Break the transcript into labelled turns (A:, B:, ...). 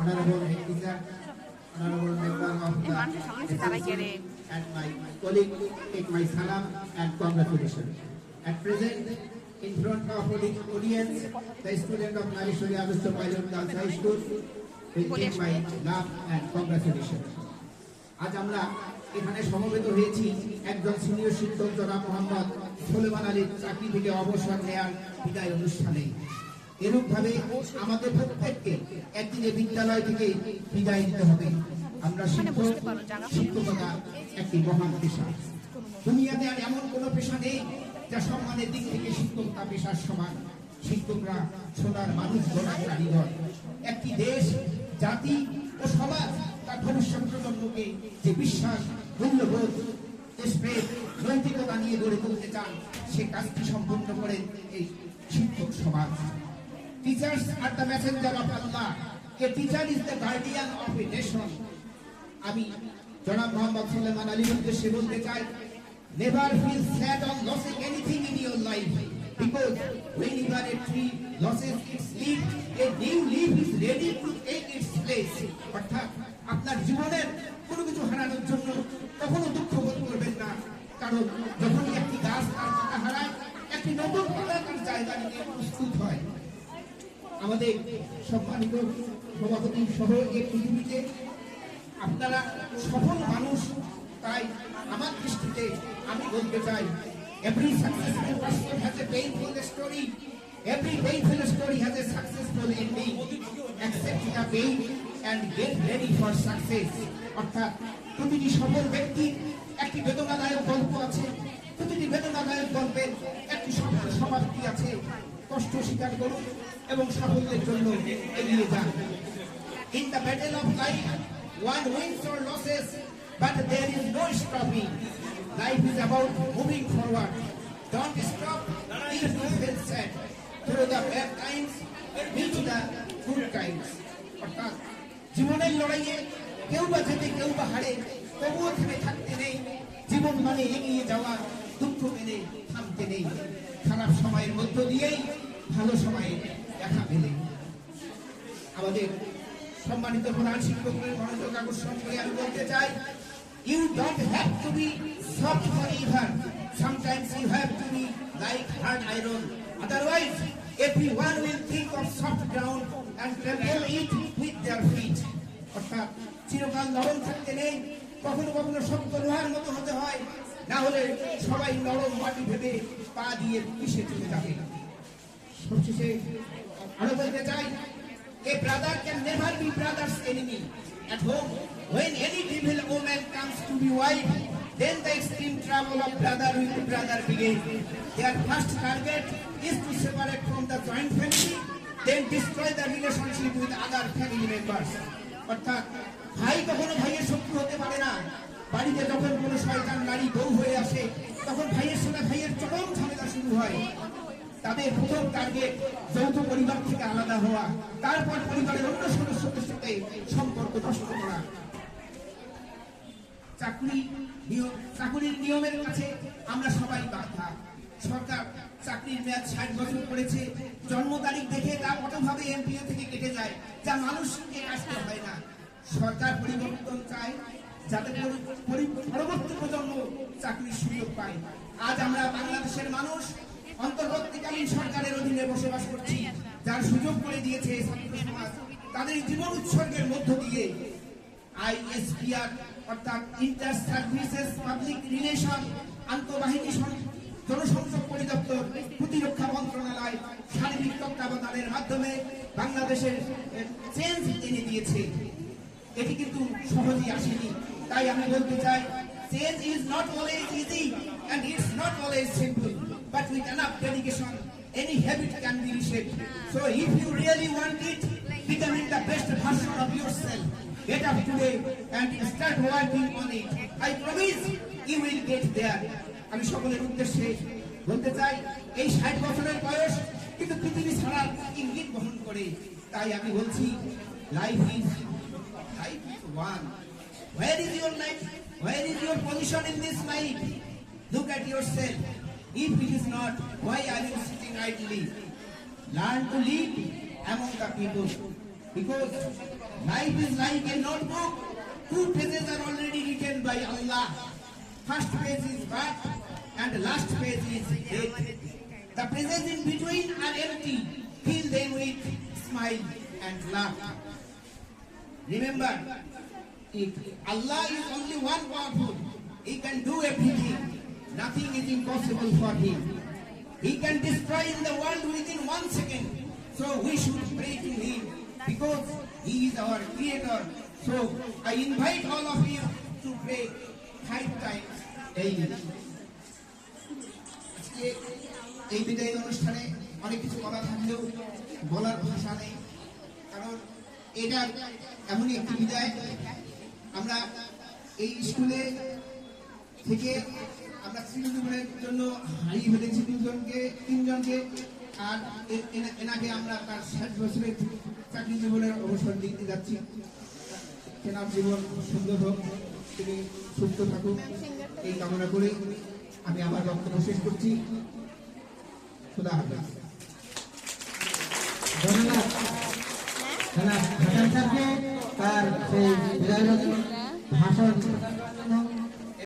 A: honorable head teacher, honorable member of the association, and my colleague take my salam and congratulations. At present, in front of the audience, the student of Narishwari Agusto Pilot Girls High School will take my love and congratulations. আজ আমরা এখানে সমবেত হয়েছি একজন senior শিক্ষক জনাব মোহাম্মদ সুলেমান আলীর চাকরি থেকে অবসর নেওয়ার বিদায় অনুষ্ঠানে। এরূপভাবে আমাদের প্রত্যেককে একদিনে বিদ্যালয় থেকে বিদায় নিতে হবে। আমরা শিক্ষকতা একটি মহান পেশা। দুনিয়াতে আর এমন কোনো পেশা নেই যা সম্মানের দিক থেকে শিক্ষকতা পেশার সমান। শিক্ষকরা সোনার মানুষ গড়ার কারিগর। একটি দেশ, জাতি ও সমাজ তার ভবিষ্যৎ প্রজন্মকে যে বিশ্বাস, মূল্যবোধ, দেশপ্রেম, নৈতিকতা নিয়ে গড়ে তুলতে চান, সে কাজটি সম্পূর্ণ করেন এই শিক্ষক সমাজ। Teachers are the messenger of Allah. A teacher is the guardian of a nation. আমি জনাব মোহাম্মদ সুলেমান আলীর উদ্দেশ্যে বলতে চাই, never feel sad on losing anything in your life, because whenever a tree loses its leaf, a new leaf is ready to take its place. অর্থাৎ আপনার জীবনের কোনো কিছু হারানোর জন্য কখনো দুঃখ বোধ করবেন না, কারণ যখনই একটি গাছ তার পাতা হারায়, একটি নতুন পাতা তার জায়গা নিতে প্রস্তুত হয়। আমাদের সম্মানিত সভাপতি সহ এই পৃথিবীতে আপনারা সফল মানুষ, তাই আমার দৃষ্টিতে আমি বলতে চাই, every successful person has a painful story, every painful story has a successful ending. Accept the pain and get ready for success. অর্থাৎ প্রতিটি সফল ব্যক্তির একটি বেদনাদায়ক গল্প আছে, প্রতিটি বেদনাদায়ক গল্পের একটি সফল সমাপ্তি আছে। কষ্ট স্বীকার করুন এবং সাফল্যের জন্য এগিয়ে যান। In the battle of life, one wins or losses, but there is no stopping. Life is about moving forward. Don't stop if you feel sad. Through the bad times, meet the good times. অর্থাৎ জীবনের লড়াইয়ে কেউ বা জেতে কেউ বা হারে, তবুও থেমে থাকতে নেই। জীবন মানে এগিয়ে যাওয়া, দুঃখ মেনে থামতে নেই। খারাপ সময়ের মধ্য দিয়েই ভালো সময়ে দেখা মেলে। আমাদের সম্মানিত প্রধান শিক্ষকদের মনোযোগ আকর্ষণ করে আমি বলতে চাই, you don't have to be soft forever. Sometimes you have to be like hard iron. Otherwise, everyone will think of soft ground and trample it with their feet. অর্থাৎ চিরকাল নরম থাকতে নেই, কখনো কখনো শক্ত লোহার মতো হতে হয়, না হলে সবাই নরম মাটি ভেবে পা দিয়ে পিষে চলে যাবে। সবশেষে আরো বলতে চাই, a brother can never be brother's enemy. At home, when any devil woman comes to be wife, then the extreme trouble of brother with brother begins. Their first target is to separate from the joint family, then destroy the relationship with other family members. অর্থাৎ ভাই কখনো ভাইয়ের শত্রু হতে পারে না। বাড়িতে যখন কোনো শয়তান নারী বউ হয়ে আসে, তখন ভাইয়ের সঙ্গে ভাইয়ের চরম ঝামেলা শুরু হয়। তাদের প্রথম টার্গেট যৌথ পরিবার থেকে আলাদা হওয়া, তারপর পরিবারের অন্য সদস্যদের সাথে সম্পর্ক নষ্ট করা। চাকরির নিয়মের কাছে আমরা সবাই বাধা। সরকার চাকরির মেয়াদ 60 বছর করেছে, জন্ম তারিখ দেখে তা কতভাবে এমপিও থেকে কেটে যায়, যা মানুষকে আসতে হয় না। সরকার পরিবর্তন চায় যাতে পরবর্তী প্রজন্ম চাকরির সুযোগ পায়। আজ আমরা বাংলাদেশের মানুষ অন্তর্বর্তীকালীন সরকারের অধীনে বসবাস করছি, যার সুযোগ করে দিয়েছে ছাত্র সমাজ তাদের জীবন উৎসর্গের মধ্য দিয়ে। ISPR অর্থাৎ ইন্টার সার্ভিসেস পাবলিক রিলেশন, আন্তঃবাহিনী জনসংযোগ পরিদপ্তর, প্রতিরক্ষা মন্ত্রণালয় সার্বিক তত্ত্বাবধানের মাধ্যমে বাংলাদেশের চেঞ্জ এনে দিয়েছে। এটি কিন্তু সহজেই আসেনি, তাই আমি বলতে চাই, change is not always easy and it's not always simple, but with enough dedication any habit can be reshaped. So if you really want it, becoming the best version of yourself, get up today and start working on it. I promise you will get there. আমি সকলের উদ্দেশ্যে বলতে চাই, এই 60 বছরের বয়স কিন্তু পৃথিবী ছাড়ার ইঙ্গিত বহন করে। তাই আমি বলছি, life is one. Where is your life? Where is your position in this life? Look at yourself. If it is not, why are you sitting idly? Learn to live among the people. Because life is like a notebook. 2 pages are already written by Allah. First page is birth and the last page is death. The pages in between are empty. Fill them with smile and laugh. Remember, if Allah is only one powerful. He can do everything. Nothing is impossible for him. He can destroy the world within 1 second. So we should pray to him because he is our creator. So I invite all of you to pray 5 times daily. এই বিদায় অনুষ্ঠানে অনেক কিছু বলা থাকলেও বলার ভাষা নেই, কারণ এটা এমনই একটি বিদায়। আমরা এই স্কুলে থেকে আমরা চিরজীবনের জন্য হারিয়ে ফেলেছি 3জনকে, আর এনাকে আমরা তার 60 বছরের চাকরি জীবনের অবসর দিতে যাচ্ছি। তেনার জীবন সুন্দর হোক, তিনি সুস্থ থাকুক এই কামনা করে আমি আমার বক্তব্য শেষ করছি। খোদা হাফেজ।
B: ধন্যবাদ হাসান স্যারকে তার সেই বিদায় ভাষণ